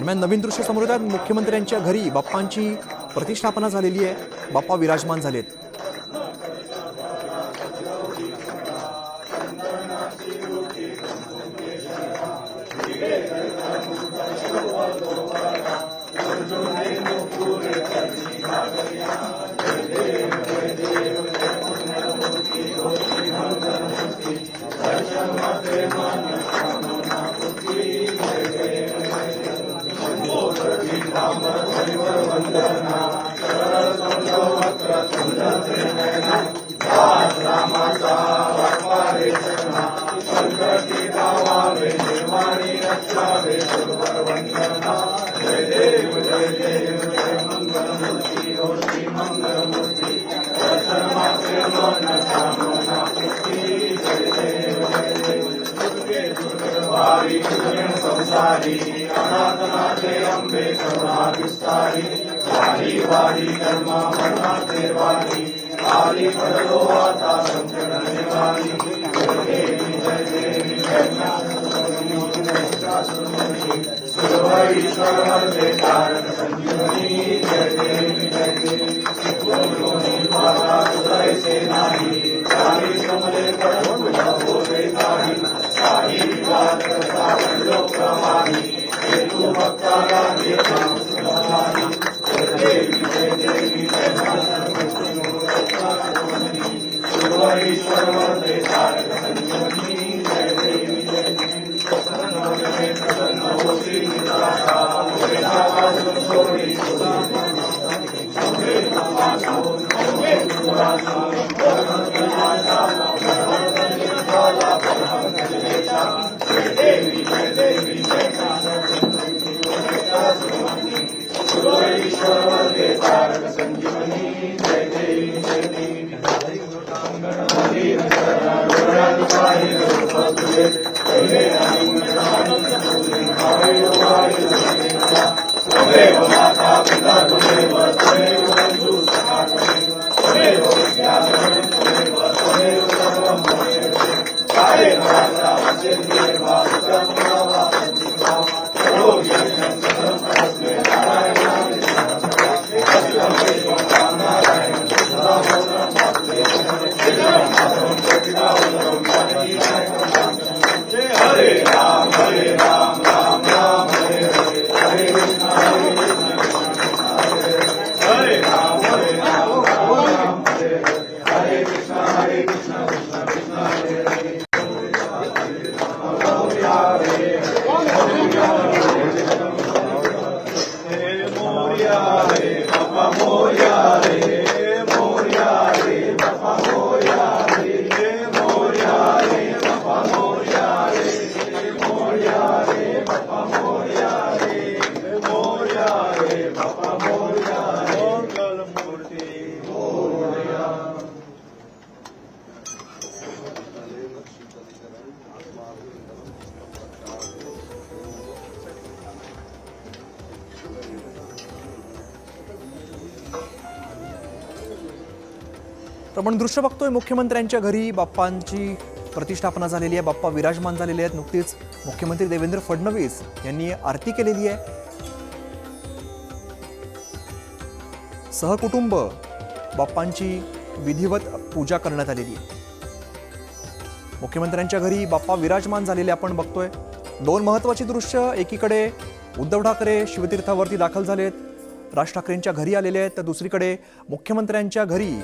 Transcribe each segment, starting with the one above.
दरम्यान नवीन दृश्य समोर येतात। मुख्यमंत्र्यांच्या घरी बाप्पांची प्रतिष्ठापना झालेली आहे। बाप्पा विराजमान झालेत। आपण दृश्य बघतोय मुख्यमंत्र्यांच्या घरी बाप्पांची प्रतिष्ठापना झालेली आहे। बाप्पा विराजमान झालेले आहेत। नुकतीच मुख्यमंत्री देवेंद्र फडणवीस यांनी आरती केलेली आहे। सहकुटुंब बाप्पांची विधिवत पूजा करण्यात आलेली आहे। मुख्यमंत्र्यांच्या घरी बाप्पा विराजमान झालेले आपण बघतोय। दोन महत्त्वाची दृश्य, एकीकडे उद्धव ठाकरे शिवतीर्थावरती दाखल झालेत, राज ठाकरेंच्या घरी आलेले आहेत, तर दुसरीकडे मुख्यमंत्र्यांच्या घरी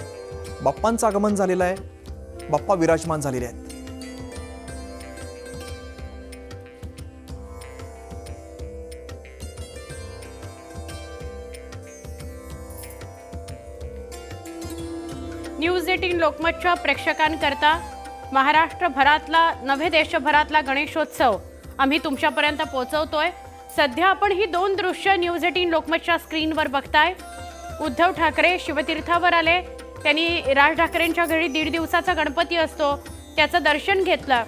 बाप्पांचं आगमन झालेलं आहे। बाप्पा विराजमान झालेले आहेत। न्यूज 18 लोकमतच्या प्रेक्षकांकरता महाराष्ट्रभरातला नव्हे देशभरातला गणेशोत्सव आम्ही तुमच्यापर्यंत पोहोचवतोय। सध्या आपण ही दोन दृश्य न्यूज 18 लोकमतच्या स्क्रीनवर बघताय। उद्धव ठाकरे शिवतीर्थावर आले, त्यांनी राज ठाकरेंच्या घरी 1.5 दिवसाचा गणपती असतो त्याचं दर्शन घेतलं।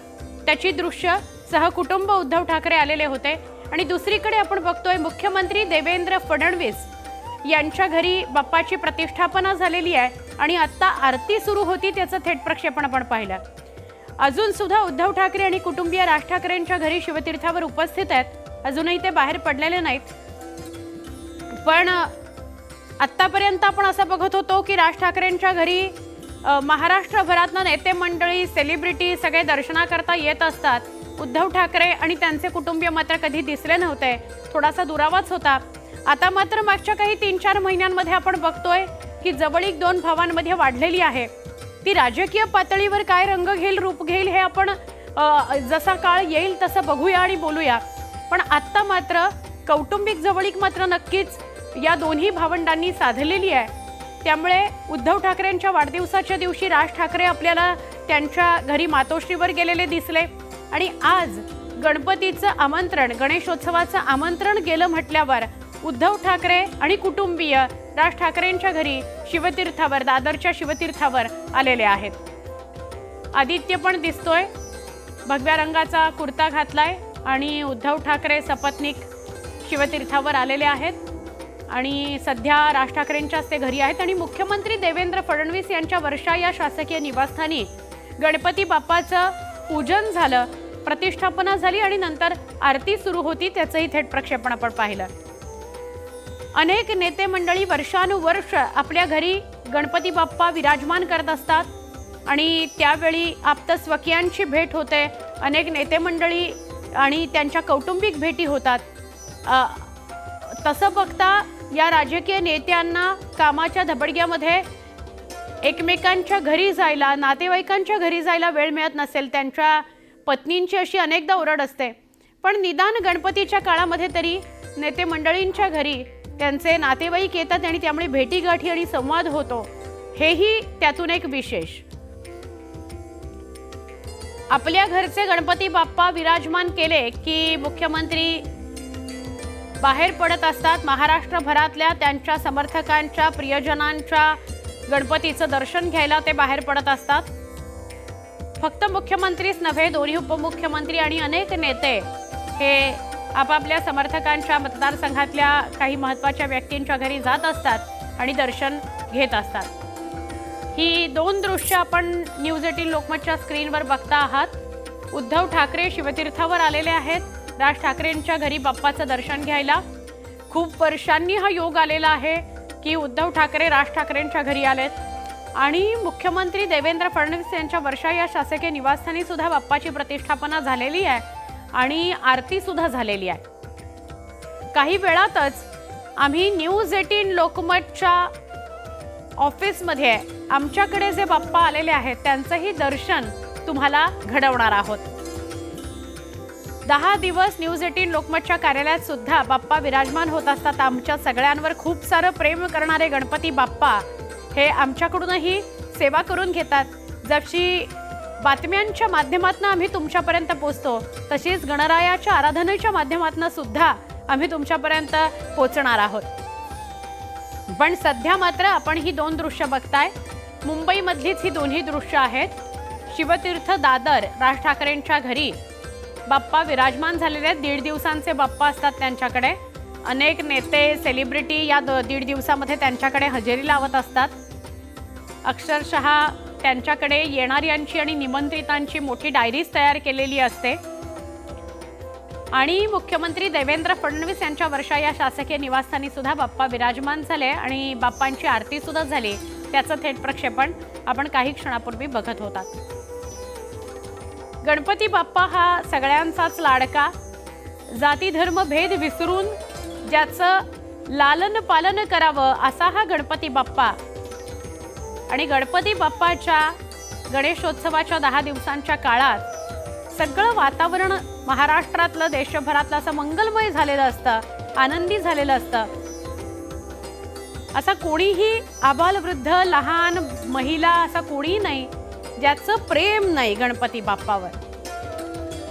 त्याची दृश्य सहकुटुंब उद्धव ठाकरे आलेले होते। आणि दुसरीकडे आपण बघतोय मुख्यमंत्री देवेंद्र फडणवीस यांच्या घरी बाप्पाची प्रतिष्ठापना झालेली आहे आणि आता आरती सुरू होती, त्याचं थेट प्रक्षेपण आपण पाहिलं। अजून सुद्धा उद्धव ठाकरे आणि कुटुंबीय राज ठाकरेंच्या घरी शिवतीर्थावर उपस्थित आहेत। अजूनही ते बाहेर पडलेले नाहीत. पण आत्तापर्यंत आपण असं बघत होतो की राज ठाकरेंच्या घरी महाराष्ट्रभरातनं नेते मंडळी, सेलिब्रिटी सगळे दर्शनाकरता येत असतात. उद्धव ठाकरे आणि त्यांचे कुटुंबीय मात्र कधी दिसले नव्हते. थोडासा दुरावाच होता. आता मात्र मागच्या काही 3-4 महिन्यांमध्ये आपण बघतोय की जवळीक दोन भावांमध्ये वाढलेली आहे. ती राजकीय पातळीवर काय रंग घेईल, रूप घेईल हे आपण जसा काळ येईल तसं बघूया आणि बोलूया. पण आत्ता मात्र कौटुंबिक जवळीक मात्र नक्कीच या दोन्ही भावंडांनी साधलेली आहे. त्यामुळे उद्धव ठाकरेंच्या वाढदिवसाच्या दिवशी राज ठाकरे आपल्याला त्यांच्या घरी मातोश्रीवर गेलेले दिसले आणि आज गणपतीचं आमंत्रण, गणेशोत्सवाचं आमंत्रण गेलं म्हटल्यावर उद्धव ठाकरे आणि कुटुंबीय राज ठाकरेंच्या घरी शिवतीर्थावर, दादरच्या शिवतीर्थावर आलेले आहेत. आदित्य पण दिसतोय, भगव्या रंगाचा कुर्ता घातलाय आणि उद्धव ठाकरे सपत्नीक शिवतीर्थावर आलेले आहेत आणि सध्या राज ठाकरेंच्याच ते घरी आहेत. आणि मुख्यमंत्री देवेंद्र फडणवीस यांच्या वर्षा या शासकीय निवासस्थानी गणपती बाप्पाचं पूजन झालं, प्रतिष्ठापना झाली आणि नंतर आरती सुरू होती. त्याचंही थेट प्रक्षेपण आपण पाहिलं. अनेक नेते मंडळी वर्षानुवर्ष आपल्या घरी गणपती बाप्पा विराजमान करत असतात आणि त्यावेळी आप्तस्वकीयांची भेट होते. अनेक नेते मंडळी आणि त्यांच्या कौटुंबिक भेटी होतात. तसं बघता या राजकीय नेत्यांना कामाच्या धबडग्यामध्ये एकमेकांच्या घरी जायला, नातेवाईकांच्या घरी जायला वेळ मिळत नसेल. त्यांच्या पत्नींची अशी अनेकदा ओरड असते. पण निदान गणपतीच्या काळामध्ये तरी नेते मंडळींच्या घरी त्यांचे नातेवाईक येतात आणि त्यामुळे भेटीगाठी आणि संवाद होतो. हेही त्यातून एक विशेष. आपल्या घरचे गणपती बाप्पा विराजमान केले की मुख्यमंत्री बाहेर पडत असतात. महाराष्ट्रभरातल्या त्यांच्या समर्थकांच्या, प्रियजनांच्या गणपतीचं दर्शन घ्यायला ते बाहेर पडत असतात. फक्त मुख्यमंत्रीच नव्हे, दोन्ही उपमुख्यमंत्री आणि अनेक नेते हे आपापल्या समर्थकांच्या, मतदारसंघातल्या काही महत्त्वाच्या व्यक्तींच्या घरी जात असतात आणि दर्शन घेत असतात. ही दोन दृश्य आपण न्यूज 18 लोकमतच्या स्क्रीनवर बघता आहात. उद्धव ठाकरे शिवतीर्थावर आलेले आहेत राज ठाकरेंच्या घरी बाप्पाचं दर्शन घ्यायला. खूप वर्षांनी हा योग आलेला आहे की उद्धव ठाकरे राज ठाकरेंच्या घरी आलेत आणि मुख्यमंत्री देवेंद्र फडणवीस यांच्या वर्षा या शासकीय निवासस्थानी सुद्धा बाप्पाची प्रतिष्ठापना झालेली आहे आणि आरती सुद्धा झालेली आहे. काही वेळातच आम्ही न्यूज 18 लोकमतच्या ऑफिसमध्ये आमच्याकडे जे बाप्पा आलेले आहेत त्यांचंही दर्शन तुम्हाला घडवणार आहोत. 10 दिवस न्यूज 18 लोकमतच्या कार्यालयात सुद्धा बाप्पा विराजमान होत असतात. आमच्या सगळ्यांवर खूप सारं प्रेम करणारे गणपती बाप्पा हे आमच्याकडूनही सेवा करून घेतात. जशी बातम्यांच्या माध्यमातून आम्ही तुमच्यापर्यंत पोहोचतो तशीच गणरायाच्या आराधनेच्या माध्यमातून सुद्धा आम्ही तुमच्यापर्यंत पोहोचणार आहोत. पण सध्या मात्र आपण ही दोन दृश्य बघताय. मुंबईमधलीच ही दोन्ही दृश्य आहेत. शिवतीर्थ दादर राज ठाकरेंच्या घरी बाप्पा विराजमान झालेले आहेत. 1.5 दिवसांचे बाप्पा असतात त्यांच्याकडे. अनेक नेते, सेलिब्रिटी या 1.5 दिवसामध्ये त्यांच्याकडे हजेरी लावत असतात. अक्षरशः त्यांच्याकडे येणाऱ्यांची आणि निमंत्रितांची मोठी डायरीज तयार केलेली असते. आणि मुख्यमंत्री देवेंद्र फडणवीस यांच्या वर्षा या शासकीय निवासस्थानी सुद्धा बाप्पा विराजमान झाले आणि बाप्पांची आरती सुद्धा झाली. त्याचं थेट प्रक्षेपण आपण काही क्षणापूर्वी बघत होतात. गणपती बाप्पा हा सगळ्यांचाच लाडका, जाती धर्म भेद विसरून ज्याचं लालन पालन करावं असा हा गणपती बाप्पा. आणि गणपती बाप्पाच्या गणेशोत्सवाच्या 10 दिवसांच्या काळात सगळं वातावरण महाराष्ट्रातलं, देशभरातलं असं मंगलमय झालेलं असतं, आनंदी झालेलं असतं. असा कोणीही आबालवृद्ध, लहान, महिला असा कोणी नाही ज्याचं प्रेम नाही गणपती बाप्पावर.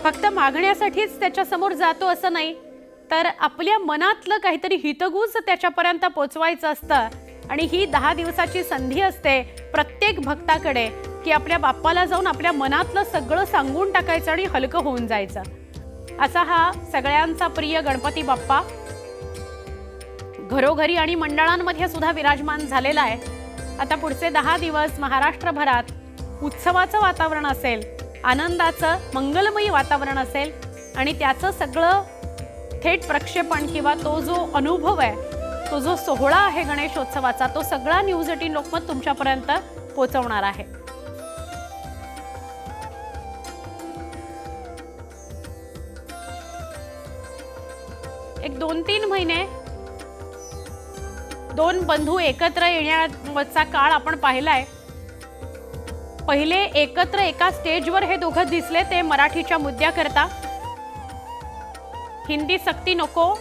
फक्त मागण्यासाठीच त्याच्यासमोर जातो असं नाही, तर आपल्या मनातलं काहीतरी हितगुज त्याच्यापर्यंत पोचवायचं असतं. आणि ही 10 दिवसाची संधी असते प्रत्येक भक्ताकडे की आपल्या बाप्पाला जाऊन आपल्या मनातलं सगळं सांगून टाकायचं आणि हलकं होऊन जायचं. असा हा सगळ्यांचा प्रिय गणपती बाप्पा घरोघरी आणि मंडळांमध्ये सुद्धा विराजमान झालेला आहे. आता पुढचे 10 दिवस महाराष्ट्रभरात उत्सवाचं वातावरण असेल, आनंदाचं मंगलमयी वातावरण असेल आणि त्याचं सगळं थेट प्रक्षेपण किंवा तो जो अनुभव आहे, तो जो सोहळा आहे गणेशोत्सवाचा, तो सगळा न्यूज 18 लोकमत तुमच्यापर्यंत पोहोचवणार आहे. एक 2-3 महिने दोन बंधू एकत्र येण्याचा काळ आपण पाहिलाय. पहिले एकत्र एका स्टेजवर हे दोघं दिसले ते मराठीच्या मुद्द्याकरता. हिंदी सक्ती नको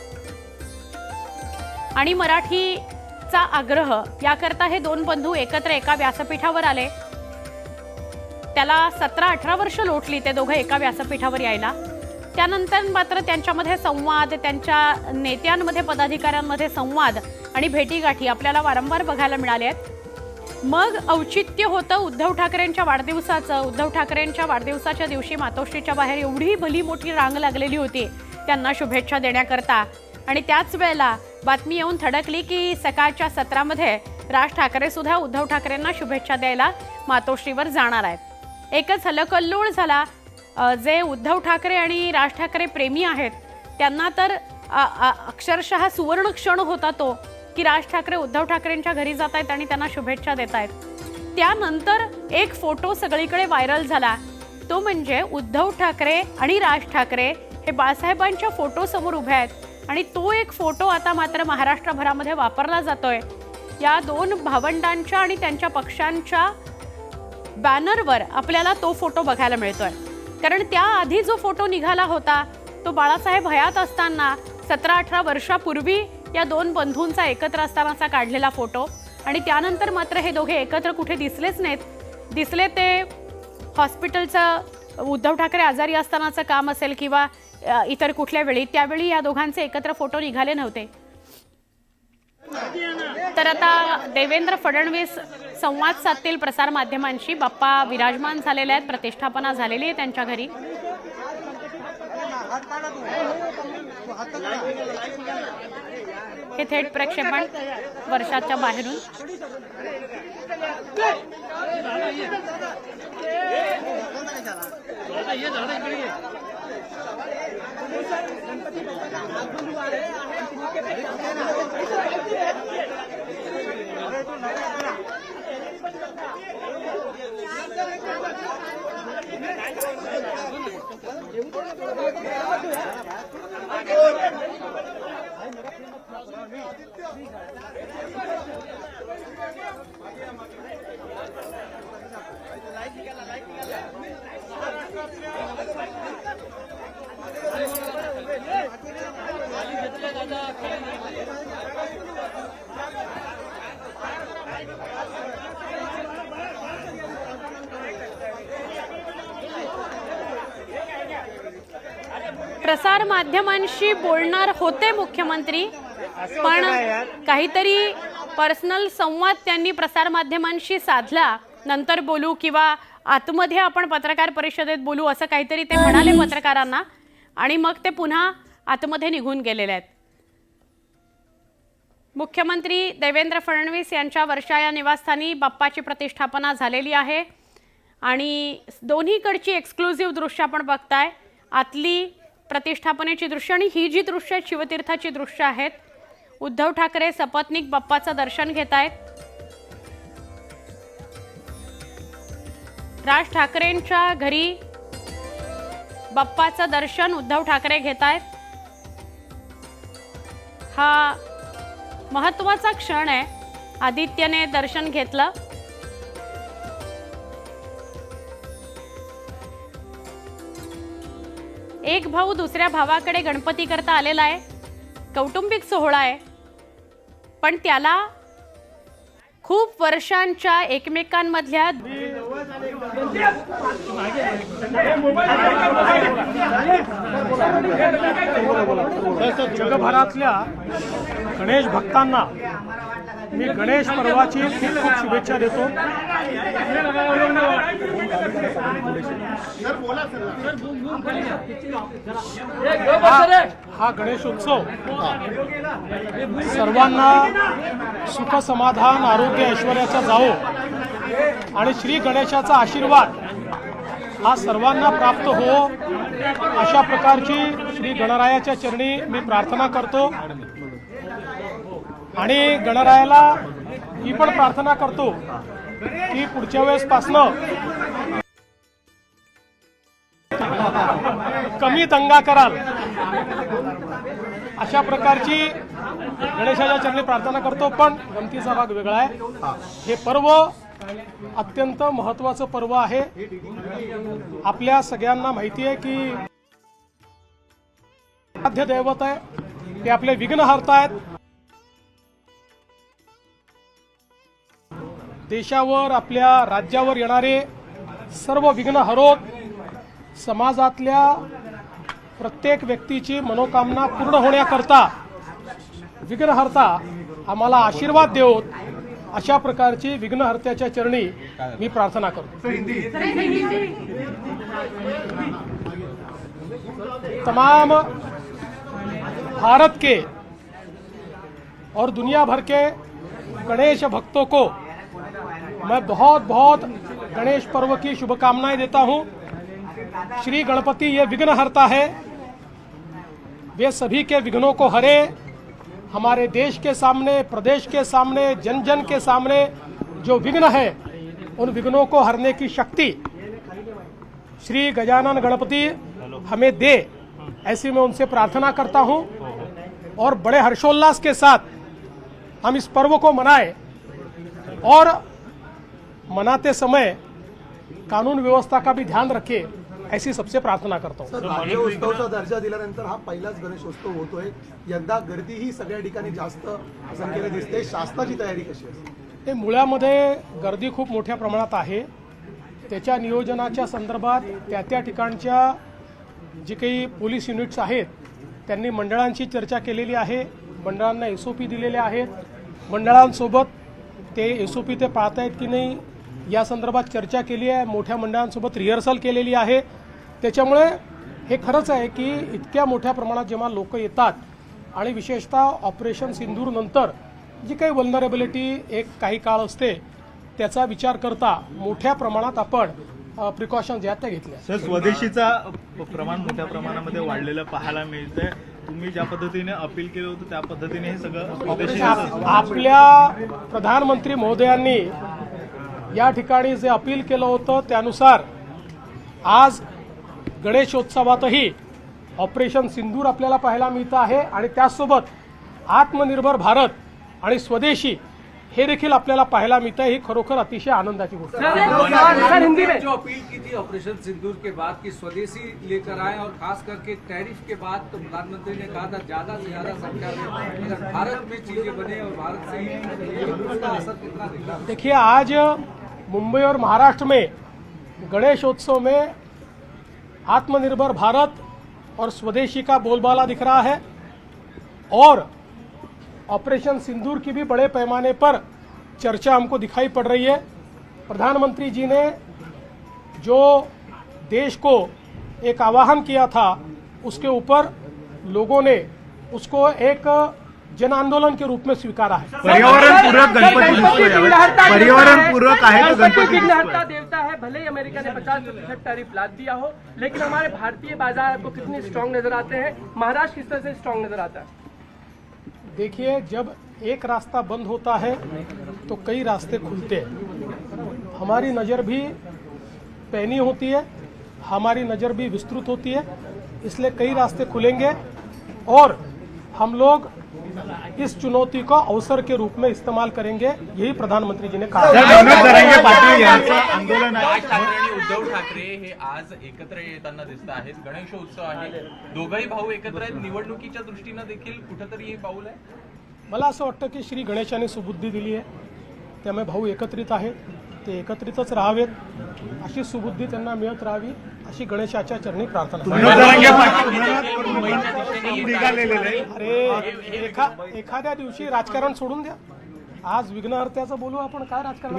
आणि मराठीचा आग्रह याकरता हे दोन बंधू एकत्र एका व्यासपीठावर आले. त्याला 17-18 वर्ष लोटली ते दोघं एका व्यासपीठावर यायला. त्यानंतर मात्र त्यांच्यामध्ये संवाद, त्यांच्या नेत्यांमध्ये पदाधिकाऱ्यांमध्ये संवाद आणि भेटीगाठी आपल्याला वारंवार बघायला मिळाले आहेत. मग औचित्य होतं उद्धव ठाकरेंच्या वाढदिवसाचं. उद्धव ठाकरेंच्या वाढदिवसाच्या दिवशी मातोश्रीच्या बाहेर एवढी भली मोठी रांग लागलेली होती त्यांना शुभेच्छा देण्याकरता. आणि त्याच वेळेला बातमी येऊन थडकली की सकाळच्या सत्रामध्ये राज ठाकरे सुद्धा उद्धव ठाकरेंना शुभेच्छा द्यायला मातोश्रीवर जाणार आहेत. एकच हलकल्लोळ झाला. जे उद्धव ठाकरे आणि राज ठाकरे प्रेमी आहेत त्यांना तर अक्षरशः सुवर्ण क्षण होता तो की राज ठाकरे उद्धव ठाकरेंच्या घरी जात आहेत आणि त्यांना शुभेच्छा देत आहेत. त्यानंतर एक फोटो सगळीकडे व्हायरल झाला. तो म्हणजे उद्धव ठाकरे आणि राज ठाकरे हे बाळासाहेबांच्या फोटो समोर उभे आहेत आणि तो एक फोटो आता मात्र महाराष्ट्रभरामध्ये वापरला जातोय. या दोन भावंडांच्या आणि त्यांच्या पक्षांच्या बॅनरवर आपल्याला तो फोटो बघायला मिळतोय. कारण त्याआधी जो फोटो निघाला होता तो बाळासाहेब हयात असताना 17-18 वर्षापूर्वी या दोन बंधूंचा एकत्र असतानाचा काढलेला फोटो. आणि त्यानंतर मात्र हे दोघे एकत्र कुठे दिसलेच नाहीत. दिसले ते हॉस्पिटलचं उद्धव ठाकरे आजारी असतानाचं काम असेल किंवा इतर कुठल्या वेळी, त्यावेळी या दोघांचे एकत्र फोटो निघाले नव्हते. तर आता देवेंद्र फडणवीस संवाद साधतील प्रसार माध्यमांशी. बाप्पा विराजमान झालेले आहेत, प्रतिष्ठापना झालेली आहे त्यांच्या घरी. हे थेट प्रक्षेपण वर्षाच्या बाहेरून. प्रसार माध्यमांशी बोलणार होते मुख्यमंत्री, पण काहीतरी पर्सनल संवाद त्यांनी प्रसार माध्यमांशी साधला. नंतर बोलू किंवा आतमध्ये आपण पत्रकार परिषदेत बोलू असं काहीतरी ते म्हणाले पत्रकारांना आणि मग ते पुन्हा आतमध्ये निघून गेलेले आहेत. मुख्यमंत्री देवेंद्र फडणवीस यांच्या वर्षा या निवासस्थानी बाप्पाची प्रतिष्ठापना झालेली आहे आणि दोन्हीकडची एक्सक्लुझिव्ह दृश्य आपण बघताय. आतली प्रतिष्ठापनेची दृश्य आणि ही जी दृश्य आहेत शिवतीर्थाची दृश्य आहेत. उद्धव ठाकरे सपत्नीक बाप्पाचं दर्शन घेत आहेत. राज ठाकरेंच्या घरी बाप्पाचं दर्शन उद्धव ठाकरे घेत आहेत. हा महत्वाचा क्षण आहे. आदित्यने दर्शन घेतलं. एक भाऊ दुसऱ्या भावाकडे गणपती करता आलेला आहे. कौटुंबिक सोहळा आहे, पण त्याला खूप वर्षांच्या एकमेकांमधल्या जगभरातल्या गणेश भक्तांना मी गणेश पर्वाची खूप खूप शुभेच्छा देतो. हा गणेशोत्सव सर्वांना सुख समाधान आरोग्य ऐश्वर्याचा जावो आणि श्री गणेशाचा आशीर्वाद हा सर्वांना प्राप्त हो अशा प्रकारची श्री गणरायाच्या चरणी मी प्रार्थना करतो आणि गणरायाला ही पण प्रार्थना करतो की पुढच्या वेळेसपासनं कमी दंगा कराल अशा प्रकारची गणेशाच्या चरणी प्रार्थना करतो। पण गमतीचा भाग वेगळा आहे, हे पर्व अत्यंत महत्त्वाचं पर्व आहे। आपल्या सगळ्यांना माहिती आहे की आराध्य दैवत आहे, ते आपले विघ्नहर्ता आहेत। देशावर आपल्या राज्यावर येणारे सर्व विघ्न हरोत, समाजातल्या प्रत्येक व्यक्तीची मनोकामना पूर्ण होण्याकरता विघ्नहर्ता आम्हाला आशीर्वाद देवोत, अशा प्रकारची विघ्नहर्त्याच्या चरणी मी प्रार्थना करतो। तमाम भारत के और दुनिया भर के गणेश भक्तों को मैं बहुत बहुत गणेश पर्व की शुभकामनाएं देता हूं। श्री गणपति ये विघ्नहर्ता है, वे सभी के विघ्नों को हरे। हमारे देश के सामने, प्रदेश के सामने, जन जन के सामने जो विघ्न है, उन विघ्नों को हरने की शक्ति श्री गजानन गणपति हमें दे, ऐसी मैं उनसे प्रार्थना करता हूं। और बड़े हर्षोल्लास के साथ हम इस पर्व को मनाएं और मनाते समय कानून व्यवस्था का भी ध्यान रखें, ऐसी सबसे प्रार्थना करता हूं। राज्योत्सवाचा दर्जा दिल्यानंतर हा पहिलाच गणेशोत्सव होतोय, यंदा गर्दी ही सगळ्या ठिकाणी जास्त संख्येने दिसते, शासनाची तयारी कशी आहे? हे मुळामध्ये गर्दी खूप मोठ्या प्रमाणात आहे, त्याच्या नियोजनाच्या संदर्भात त्या ठिकाणच्या जी काही पोलीस युनिट्स आहेत त्यांनी मंडळांची चर्चा केलेली आहे, मंडळांना SOP दिलेले आहेत, मंडळांसोबत ते SOP ते पाळतायत की नाही या संदर्भात चर्चा केली आहे, मोठ्या मंडळांसोबत रिहर्सल केलेली आहे। त्याच्यामुळे हे खरंच आहे की इतक्या मोठ्या प्रमाणात जेव्हा लोक येतात आणि विशेषतः ऑपरेशन सिंदूर नंतर जी काही वल्नरेबिलिटी एक काही काळ असते त्याचा विचार करता मोठ्या प्रमाणात आपण प्रिकॉशन ज्या त्या घेतल्या। सर, स्वदेशीचा प्रमाण मोठ्या प्रमाणामध्ये वाढलेलं पाहायला मिळतंय। तुम्ही ज्या पद्धतीने अपील केलं होतं त्या पद्धतीने हे सगळं स्वदेशी आपल्या प्रधानमंत्री महोदयांनी या ठिकाणी जे अपील केलं होतं त्यानुसार आज गणेशोत्सवातही ऑपरेशन सिंदूर आपल्याला पाहायला मिळतं आहे आणि त्यासोबत आत्मनिर्भर भारत आणि स्वदेशी हे देखील आपल्याला पाहायला मिळतं। ही खरोखर अतिशय आनंदाची गोष्ट है। जो अपील की थी ऑपरेशन सिंदूर के बाद कि स्वदेशी लेकर आए और खास करके टैरिफ के बाद तो प्रधानमंत्री ने कहा था ज्यादा से ज्यादा संख्या में अगर भारत में चीजें बने और भारत से ही उसका असर कितना दिखा। देखिए, आज मुंबई और महाराष्ट्र में गणेशोत्सव में आत्मनिर्भर भारत और स्वदेशी का बोलबाला दिख रहा है और ऑपरेशन सिंदूर की भी बड़े पैमाने पर चर्चा हमको दिखाई पड़ रही है। प्रधानमंत्री जी ने जो देश को एक आह्वान किया था उसके ऊपर लोगों ने उसको एक जन आंदोलन के रूप में स्वीकारा है। पर्यावरणपूरक गणपती, पर्यावरणपूरक आहे तो गणपती विघ्नहर्ता देवता है। भले ही अमेरिका ने 50% टैरिफ लाद दिया हो, लेकिन हमारे भारतीय बाजार आपको कितने स्ट्रांग नजर आते हैं? महाराष्ट्र किस तरह से स्ट्रांग नजर आता है? देखिए, जब एक रास्ता बंद होता है तो कई रास्ते खुलते हैं। हमारी नज़र भी पैनी होती है, हमारी नज़र भी विस्तृत होती है, इसलिए कई रास्ते खुलेंगे और हम लोग इस चुनौती को अवसर के रूप में इस्तेमाल करेंगे, यही प्रधानमंत्री जी ने कहा। आंदोलन राज ठाकरे आणि उद्धव ठाकरे हे आज एकत्र येताना दिसत आहेत। गणेशोत्सव आहे, दोघंही भाऊ एकत्र आहेत, निवडणुकीच्या दृष्टीनं देखील कुठंतरी हे पाऊल आहे। मला असं वाटतं की श्री गणेशाने सुबुद्धी दिली आहे, त्यामुळे भाऊ एकत्रित आहेत, ते एकत्रितच राहावेत, अशी सुबुद्धी त्यांना मिळत राहावी अशी गणेशाच्या चरणी प्रार्थना। अरे एखाद्या दिवशी राजकारण सोडून द्या, आज विघ्नहर्त्याचं बोलू आपण, काय राजकारण?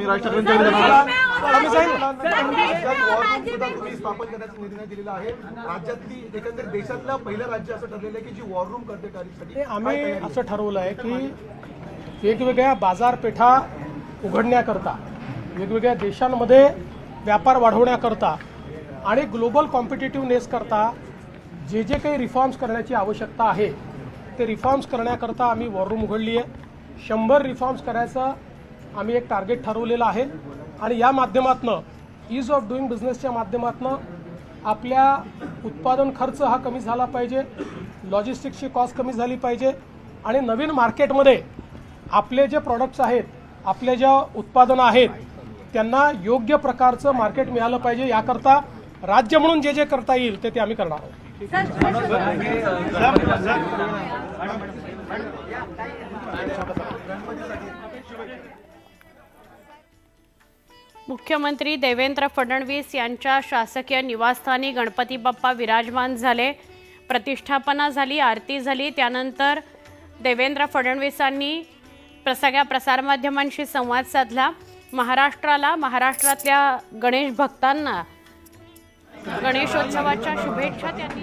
तुम्ही स्थापन करण्याचा निर्णय दिलेला आहे, राज्यातली एकंदरीत देशातलं पहिलं राज्य असं ठरलेलं आहे की जी वॉर रूम करते टॅरिफसाठी। आम्ही असं ठरवलं आहे की वेगवेगळ्या बाजारपेठा उघडण्याकरता, वेगवेगळ्या देशांमध्ये व्यापार वाढवण्याकरता आणि ग्लोबल कॉम्पिटिटिव्हनेस करता जे जे काही रिफॉर्म्स करण्याची आवश्यकता आहे ते रिफॉर्म्स करण्याकरता आम्ही वॉर रूम उघडली आहे. 100 रिफॉर्म्स करायचं आम्ही एक टार्गेट ठरवलेलं आहे आणि या माध्यमातनं ईज ऑफ डुईंग बिझनेसच्या माध्यमातनं आपल्या उत्पादन खर्च हा कमी झाला पाहिजे, लॉजिस्टिक्सची कॉस्ट कमी झाली पाहिजे आणि नवीन मार्केटमध्ये आपले जे प्रॉडक्ट्स आहेत, आपले ज्या उत्पादनं आहेत त्यांना योग्य प्रकारचं मार्केट मिळालं पाहिजे. याकरता राज्य म्हणून जे जे करता येईल ते आम्ही करणार आहोत. मुख्यमंत्री देवेंद्र फडणवीस यांच्या शासकीय निवासस्थानी गणपती बाप्पा विराजमान झाले. प्रतिष्ठापना झाली, आरती झाली. त्यानंतर देवेंद्र फडणवीसांनी सगळ्या प्रसारमाध्यमांशी संवाद साधला. महाराष्ट्रातल्या गणेश भक्तांना गणेशोत्सवाच्या शुभेच्छा त्यांनी